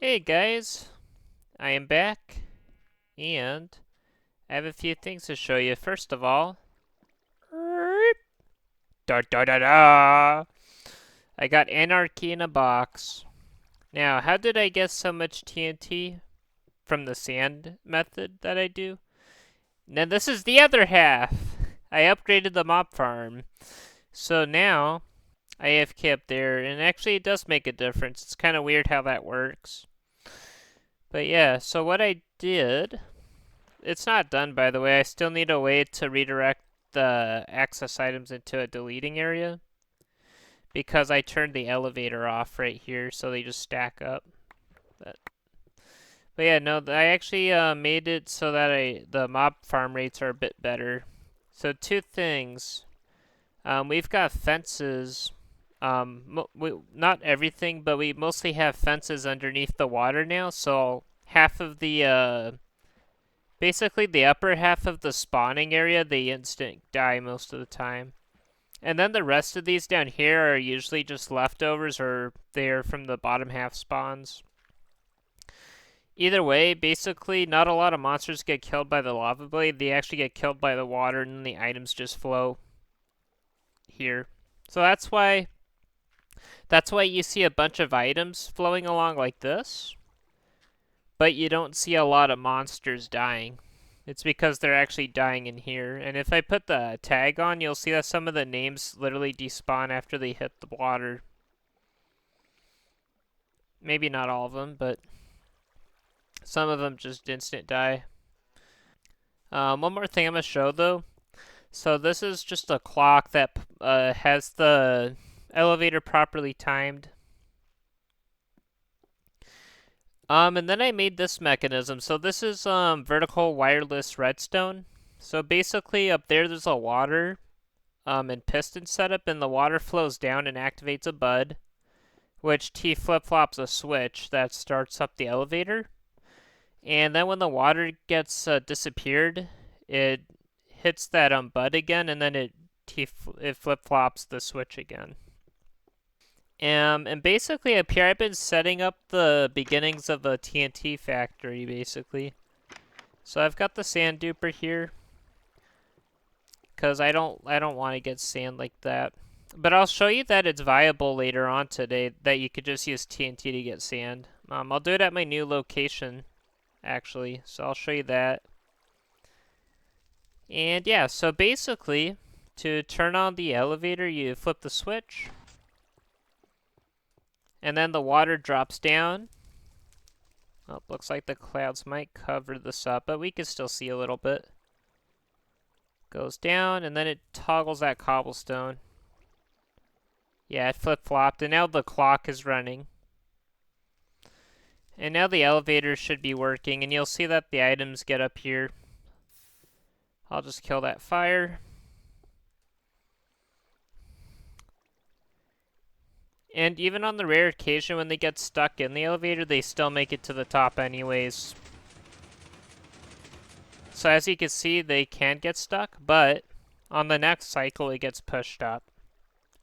Hey guys, I am back, and I have a few things to show you. First of all, da da da da! I got Anarchy in a box. Now, how did I get so much TNT? From the sand method that I do? Now, this is the other half! I upgraded the mob farm. So now, I AFK up there, and actually it does make a difference. It's kind of weird how that works. But yeah, so what I did, it's not done, by the way. I still need a way to redirect the access items into a deleting area because I turned the elevator off right here, so they just stack up. But, but yeah, no, I actually made it so that the mob farm rates are a bit better. So two things. We've got fences. Not everything, but we mostly have fences underneath the water now. So half of the basically, the upper half of the spawning area, they instant die most of the time. And then the rest of these down here are usually just leftovers or they're from the bottom half spawns. Either way, basically, not a lot of monsters get killed by the lava blade. They actually get killed by the water and then the items just flow here. So that's why you see a bunch of items flowing along like this, but you don't see a lot of monsters dying. It's because they're actually dying in here. And if I put the tag on, you'll see that some of the names literally despawn after they hit the water. Maybe not all of them, but some of them just instant die. One more thing I'm going to show, though. So this is just a clock that has the elevator properly timed. And then I made this mechanism. So this is vertical wireless redstone. So basically up there's a water and piston setup, and the water flows down and activates a bud, which T flip-flops a switch that starts up the elevator. And then when the water gets disappeared, it hits that bud again, and then it flip-flops the switch again. And basically up here, I've been setting up the beginnings of a TNT factory, basically. So I've got the sand duper here, because I don't want to get sand like that. But I'll show you that it's viable later on today, that you could just use TNT to get sand. I'll do it at my new location, actually, so I'll show you that. And yeah, so basically, to turn on the elevator, you flip the switch, and then the water drops down. Oh, looks like the clouds might cover this up, but we can still see a little bit. Goes down, and then it toggles that cobblestone. Yeah, it flip-flopped, and now the clock is running. And now the elevator should be working, and you'll see that the items get up here. I'll just kill that fire. And even on the rare occasion when they get stuck in the elevator, they still make it to the top anyways. So as you can see, they can get stuck, but on the next cycle, it gets pushed up.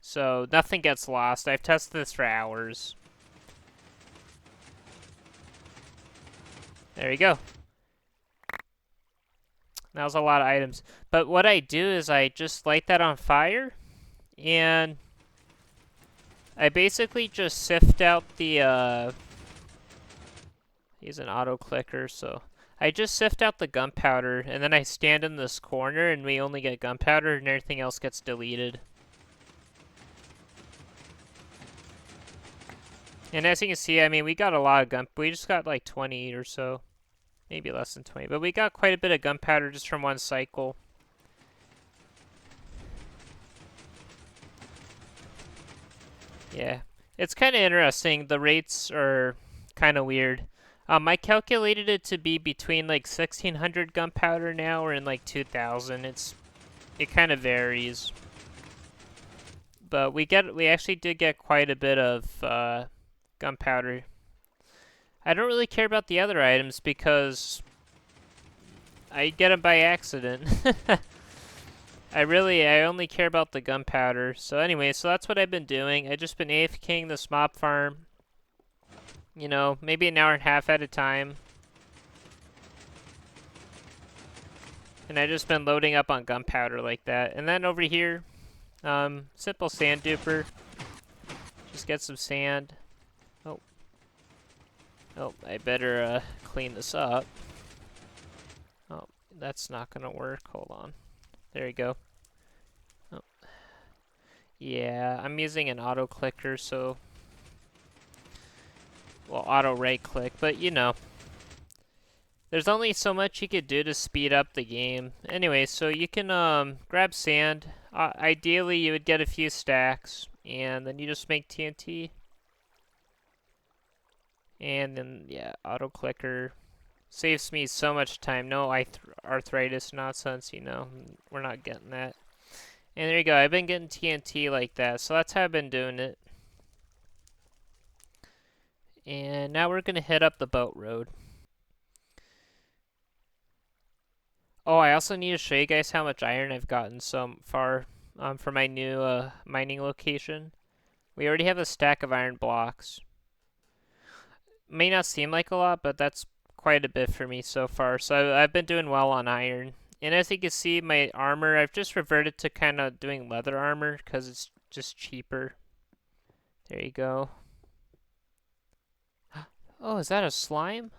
So nothing gets lost. I've tested this for hours. There you go. That was a lot of items. But what I do is I just light that on fire, and I basically just sift out the, he's an auto clicker, so I just sift out the gunpowder, and then I stand in this corner, and we only get gunpowder, and everything else gets deleted. And as you can see, I mean, we got a lot of gun. We just got like 20 or so. Maybe less than 20. But we got quite a bit of gunpowder just from one cycle. Yeah. It's kind of interesting. The rates are kind of weird. I calculated it to be between like 1,600 gunpowder now or in like 2,000. It kind of varies. But we actually did get quite a bit of gunpowder. I don't really care about the other items because I get them by accident. I only care about the gunpowder. So anyway, so that's what I've been doing. I've just been AFKing this mob farm. You know, maybe an hour and a half at a time. And I've just been loading up on gunpowder like that. And then over here, simple sand duper. Just get some sand. Oh. Oh, I better clean this up. Oh, that's not gonna work. Hold on. There you go. Oh. Yeah, I'm using an auto clicker, so well, auto right click, but you know, there's only so much you could do to speed up the game. Anyway, so you can grab sand. Ideally, you would get a few stacks, and then you just make TNT. And then, yeah, auto clicker. Saves me so much time. No arthritis nonsense, you know. We're not getting that. And there you go. I've been getting TNT like that, so that's how I've been doing it. And now we're going to head up the boat road. Oh, I also need to show you guys how much iron I've gotten so far for my new mining location. We already have a stack of iron blocks. May not seem like a lot, but that's quite a bit for me so far. So I've been doing well on iron. And as you can see, my armor, I've just reverted to kind of doing leather armor because it's just cheaper. There you go. Oh, is that a slime?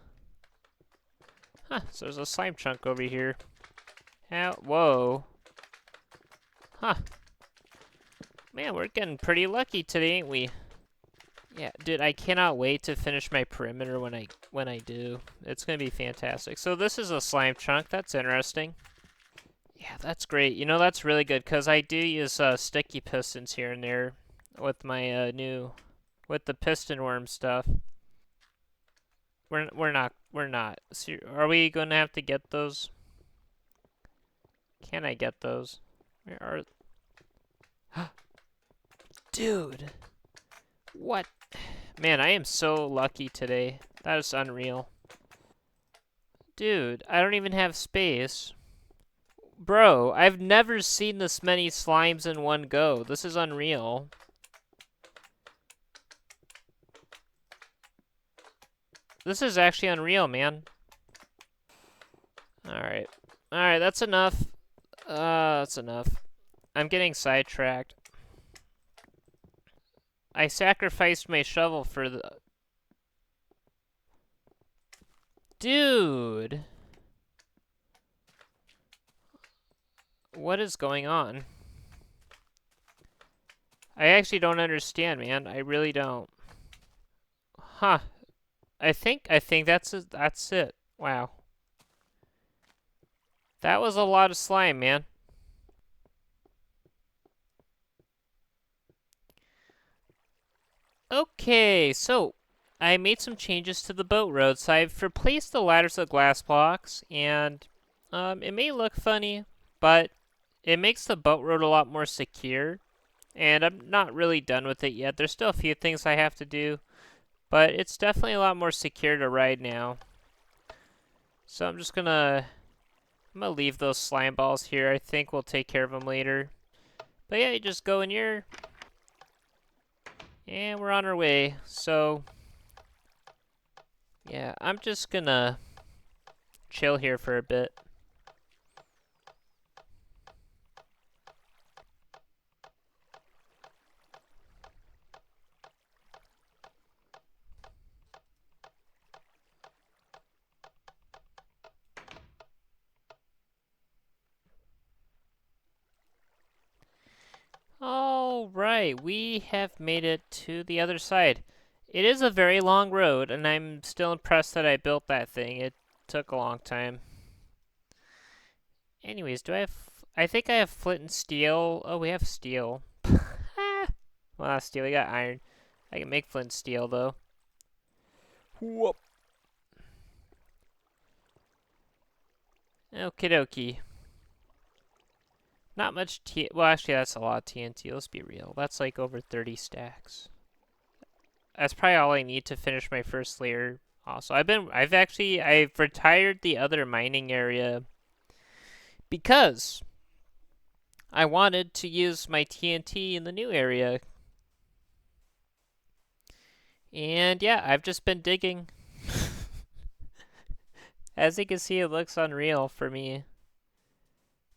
Huh, so there's a slime chunk over here. Whoa. Huh. Man, we're getting pretty lucky today, ain't we? Yeah, dude, I cannot wait to finish my perimeter when I do. It's gonna be fantastic. So this is a slime chunk. That's interesting. Yeah, that's great. You know, that's really good because I do use sticky pistons here and there with my with the piston worm stuff. We're not. Are we gonna have to get those? Can I get those? Where are? Dude, what? Man, I am so lucky today. That is unreal. Dude, I don't even have space. Bro, I've never seen this many slimes in one go. This is unreal. This is actually unreal, man. Alright. Alright, that's enough. That's enough. I'm getting sidetracked. I sacrificed my shovel for the... Dude! What is going on? I actually don't understand, man. I really don't. Huh. I think that's it. Wow. That was a lot of slime, man. Okay, so I made some changes to the boat road. So I've replaced the ladders with glass blocks, and it may look funny, but it makes the boat road a lot more secure. And I'm not really done with it yet. There's still a few things I have to do, but it's definitely a lot more secure to ride now. So I'm gonna leave those slime balls here. I think we'll take care of them later. But yeah, you just go in here, and we're on our way. So yeah, I'm just gonna chill here for a bit. All right, we have made it to the other side. It is a very long road, and I'm still impressed that I built that thing. It took a long time. Anyways, I think I have flint and steel. Oh, we have steel. Well, not steel. We got iron. I can make flint and steel, though. Whoop. Okie dokie. Not much well, actually, that's a lot of TNT. Let's be real. That's like over 30 stacks. That's probably all I need to finish my first layer. Also, I've retired the other mining area because I wanted to use my TNT in the new area. And yeah, I've just been digging. As you can see, it looks unreal for me.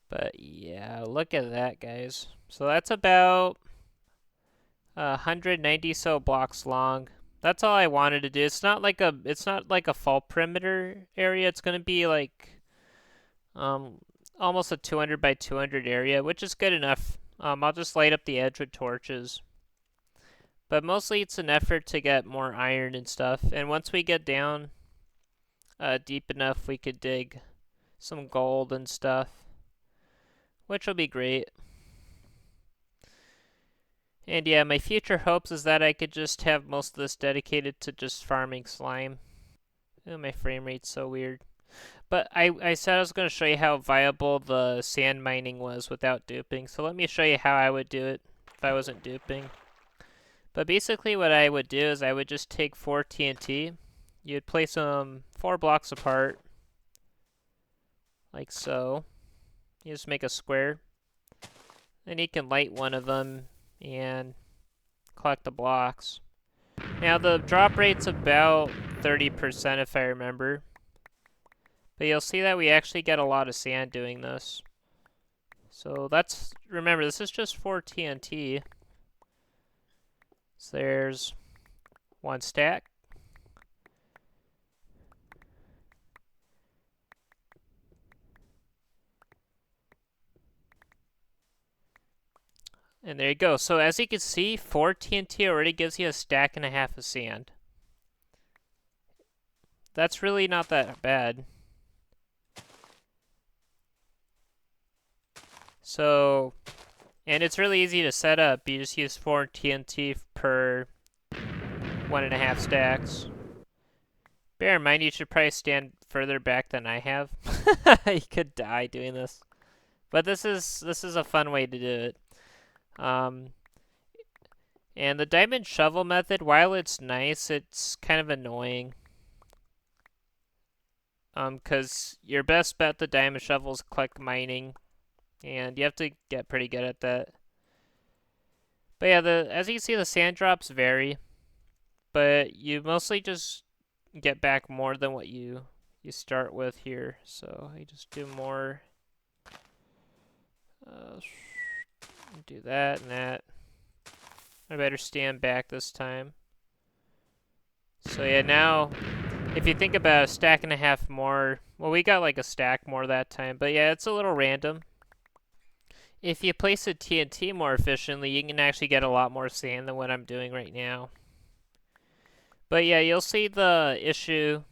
But yeah, look at that, guys. So that's about 190 so blocks long. That's all I wanted to do. It's not like a full perimeter area. It's gonna be like um almost a 200 by 200 area, which is good enough. I'll just light up the edge with torches. But mostly it's an effort to get more iron and stuff. And once we get down deep enough, we could dig some gold and stuff, which will be great. And yeah, my future hopes is that I could just have most of this dedicated to just farming slime. Oh, my frame rate's so weird. But I said I was going to show you how viable the sand mining was without duping. So let me show you how I would do it if I wasn't duping. But basically what I would do is I would just take 4 TNT. You'd place them 4 blocks apart. Like so. You just make a square. Then you can light one of them and collect the blocks. Now the drop rate's about 30% if I remember. But you'll see that we actually get a lot of sand doing this. So remember, this is just 4 TNT. So there's 1 stack. And there you go. So as you can see, 4 TNT already gives you a stack and a half of sand. That's really not that bad. So, and it's really easy to set up. You just use 4 TNT per 1.5 stacks. Bear in mind, you should probably stand further back than I have. You could die doing this. But this is a fun way to do it. And the diamond shovel method, while it's nice, it's kind of annoying. Because your best bet the diamond shovel is click mining, and you have to get pretty good at that. But yeah, as you can see, the sand drops vary, but you mostly just get back more than what you start with here. So I just do more. Do that and that. I better stand back this time. So yeah, now if you think about a stack and a half more, well, we got like a stack more that time, but yeah, it's a little random. If you place a TNT more efficiently, you can actually get a lot more sand than what I'm doing right now. But yeah, you'll see the issue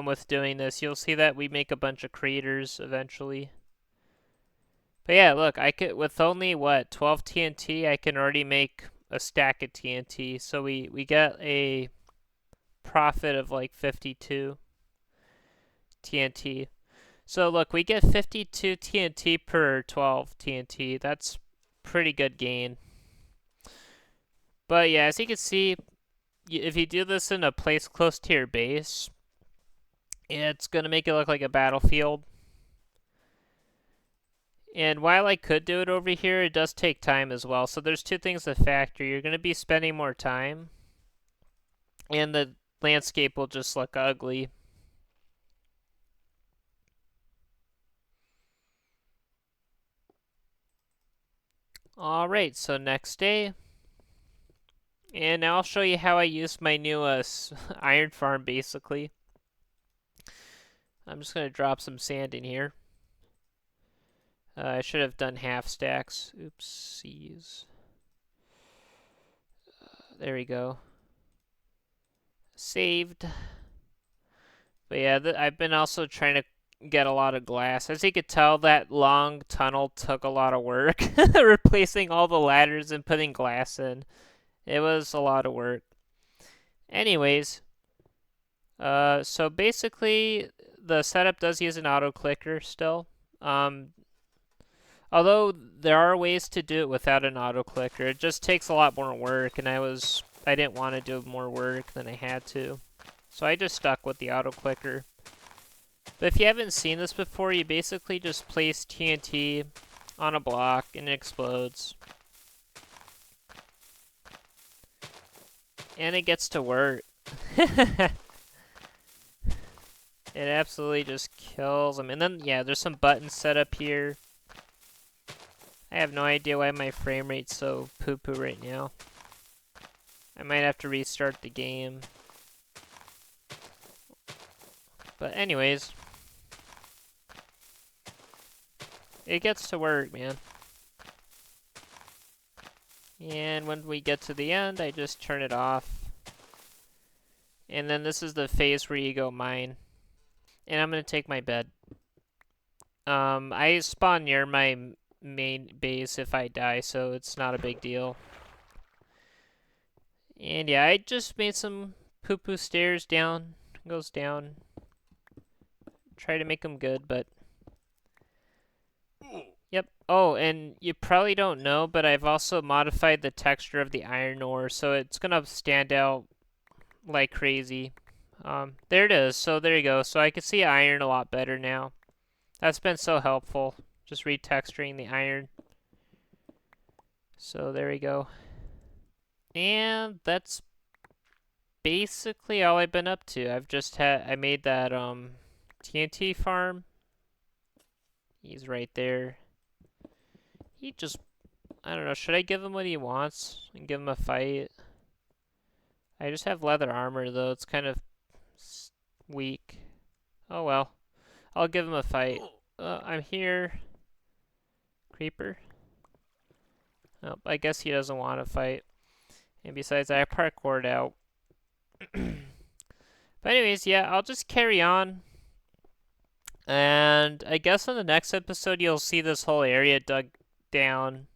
with doing this. You'll see that we make a bunch of craters eventually. But yeah, look, I could, with only, what, 12 TNT, I can already make a stack of TNT. So we get a profit of like 52 TNT. So look, we get 52 TNT per 12 TNT. That's pretty good gain. But yeah, as you can see, if you do this in a place close to your base, it's going to make it look like a battlefield. And while I could do it over here, it does take time as well. So there's 2 things to factor. You're going to be spending more time, and the landscape will just look ugly. Alright, so next day. And now I'll show you how I use my new iron farm, basically. I'm just going to drop some sand in here. I should have done half stacks. Oopsies. There we go. Saved. But yeah, I've been also trying to get a lot of glass. As you could tell, that long tunnel took a lot of work. Replacing all the ladders and putting glass in. It was a lot of work. Anyways, so basically, the setup does use an auto clicker still. Although there are ways to do it without an auto clicker, it just takes a lot more work, and I didn't want to do more work than I had to. So I just stuck with the auto clicker. But if you haven't seen this before, you basically just place TNT on a block and it explodes. And it gets to work. It absolutely just kills them. And then, yeah, there's some buttons set up here. I have no idea why my frame rate's so poo-poo right now. I might have to restart the game. But anyways, it gets to work, man. And when we get to the end, I just turn it off. And then this is the phase where you go mine. And I'm going to take my bed. I spawn near my main base if I die, so it's not a big deal. And yeah, I just made some poo-poo stairs down. Goes down. Try to make them good, but... Yep. Oh, and you probably don't know, but I've also modified the texture of the iron ore, so it's going to stand out like crazy. There it is. So there you go. So I can see iron a lot better now. That's been so helpful. Just retexturing the iron. So there we go. And that's basically all I've been up to. I made that TNT farm. He's right there. He just, I don't know, should I give him what he wants and give him a fight? I just have leather armor though. It's kind of weak. Oh well. I'll give him a fight. I'm here. Creeper. Oh, I guess he doesn't want to fight. And besides, I parkoured out. But anyways, yeah, I'll just carry on. And I guess in the next episode, you'll see this whole area dug down.